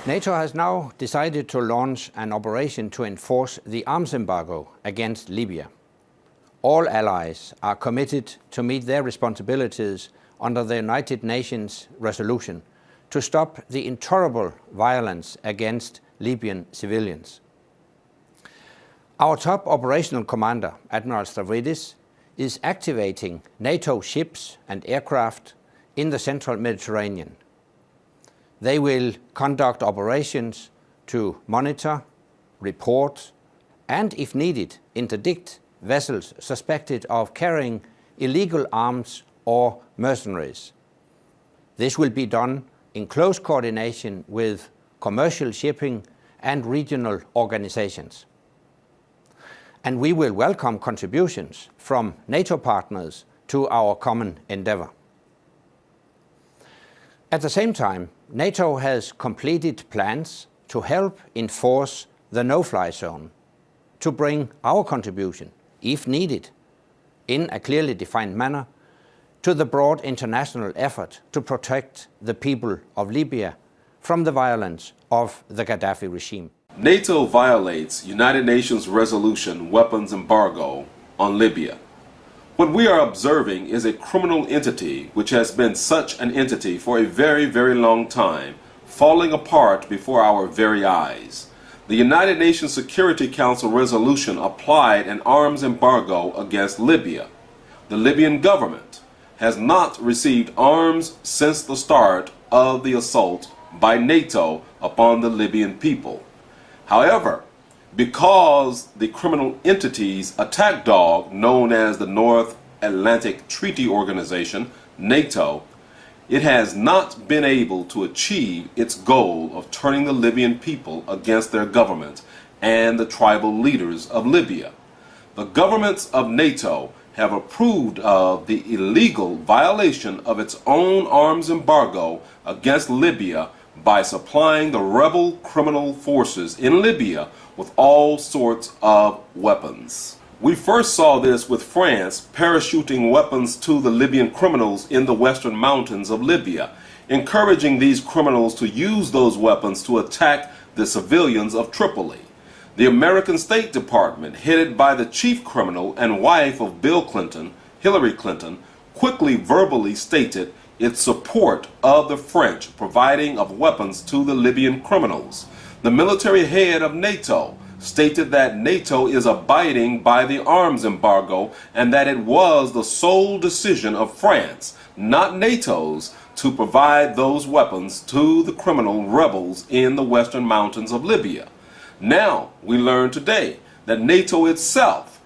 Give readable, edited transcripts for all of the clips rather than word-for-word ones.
NATO has now decided to launch an operation to enforce the arms embargo against Libya. All allies are committed to meet their responsibilities under the United Nations resolution to stop the intolerable violence against Libyan civilians. Our top operational commander, Admiral Violates, is activating NATO ships and aircraft in the central Mediterranean. They will conduct operations to monitor, report, and, if needed, interdict vessels suspected of carrying illegal arms or mercenaries. This will be done in close coordination with commercial shipping and regional organizations. And we will welcome contributions from NATO partners to our common endeavor. At the same time, NATO has completed plans to help enforce the no-fly zone, to bring our contribution, if needed, in a clearly defined manner, to the broad international effort to protect the people of Libya from the violence of the Gaddafi regime. NATO violates United Nations resolution weapons embargo on Libya. What we are observing is a criminal entity which has been such an entity for a very, very long time, falling apart before our very eyes. The United Nations Security Council resolution applied an arms embargo against Libya. The Libyan government has not received arms since the start of the assault by NATO upon the Libyan people. However, because the criminal entity's attack dog, known as the North Atlantic Treaty Organization, NATO, it has not been able to achieve its goal of turning the Libyan people against their government and the tribal leaders of Libya. The governments of NATO have approved of the illegal violation of its own arms embargo against Libya by supplying the rebel criminal forces in Libya with all sorts of weapons. We first saw this with France parachuting weapons to the Libyan criminals in the western mountains of Libya, encouraging these criminals to use those weapons to attack the civilians of Tripoli. The American State Department, headed by the chief criminal and wife of Bill Clinton, Hillary Clinton, quickly verbally stated its support of the French providing of weapons to the Libyan criminals. The military head of NATO stated that NATO is abiding by the arms embargo and that it was the sole decision of France, not NATO's, to provide those weapons to the criminal rebels in the western mountains of Libya. Now we learn today that NATO itself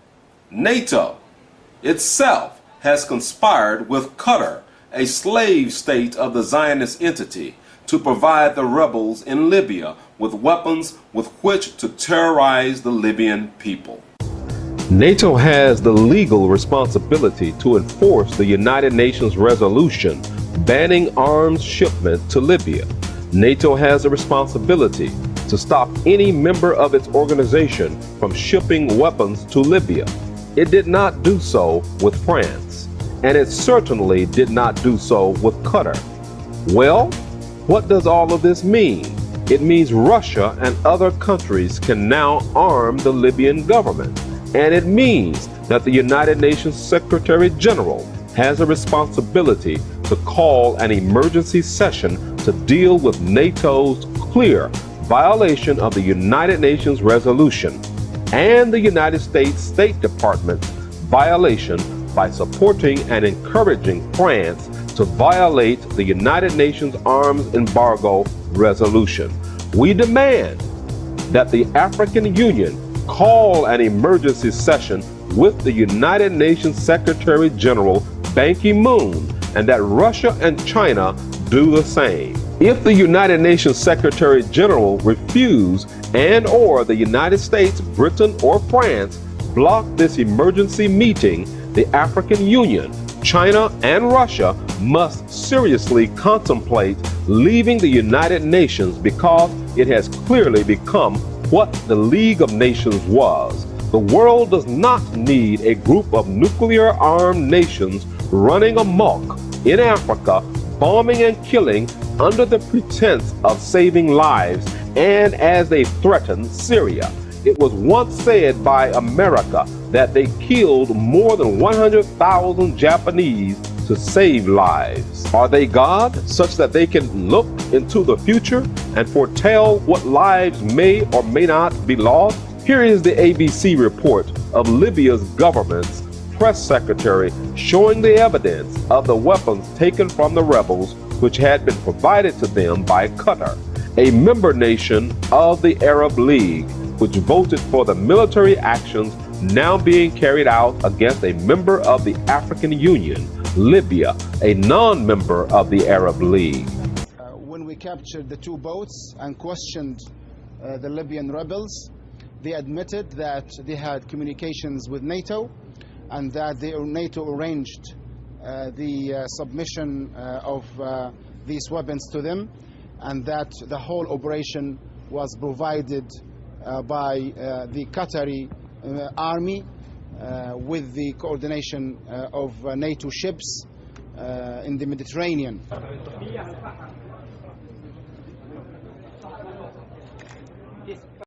has conspired with Qatar, a slave state of the Zionist entity, to provide the rebels in Libya with weapons with which to terrorize the Libyan people. NATO has the legal responsibility to enforce the United Nations resolution banning arms shipment to Libya. NATO has a responsibility to stop any member of its organization from shipping weapons to Libya. It did not do so with France, and it certainly did not do so with Qatar. Well, what does all of this mean? It means Russia and other countries can now arm the Libyan government. And it means that the United Nations Secretary General has a responsibility to call an emergency session to deal with NATO's clear violation of the United Nations resolution and the United States State Department's violation by supporting and encouraging France to violate the United Nations arms embargo resolution. We demand that the African Union call an emergency session with the United Nations Secretary General Ban Ki-moon and that Russia and China do the same. If the United Nations Secretary General refuse and/or the United States, Britain, or France block this emergency meeting, the African Union, China, and Russia must seriously contemplate leaving the United Nations because it has clearly become what the League of Nations was. The world does not need a group of nuclear-armed nations running amok in Africa, bombing and killing under the pretense of saving lives and as they threatened Syria. It was once said by America that they killed more than 100,000 Japanese to save lives. Are they God, such that they can look into the future and foretell what lives may or may not be lost? Here is the ABC report of Libya's government's press secretary showing the evidence of the weapons taken from the rebels, which had been provided to them by Qatar, a member nation of the Arab League, which voted for the military actions now being carried out against a member of the African Union, Libya, a non-member of the Arab League. When we captured the two boats and questioned the Libyan rebels, they admitted that they had communications with NATO and that NATO arranged the submission of these weapons to them, and that the whole operation was provided by the Qatari army with the coordination of NATO ships in the Mediterranean.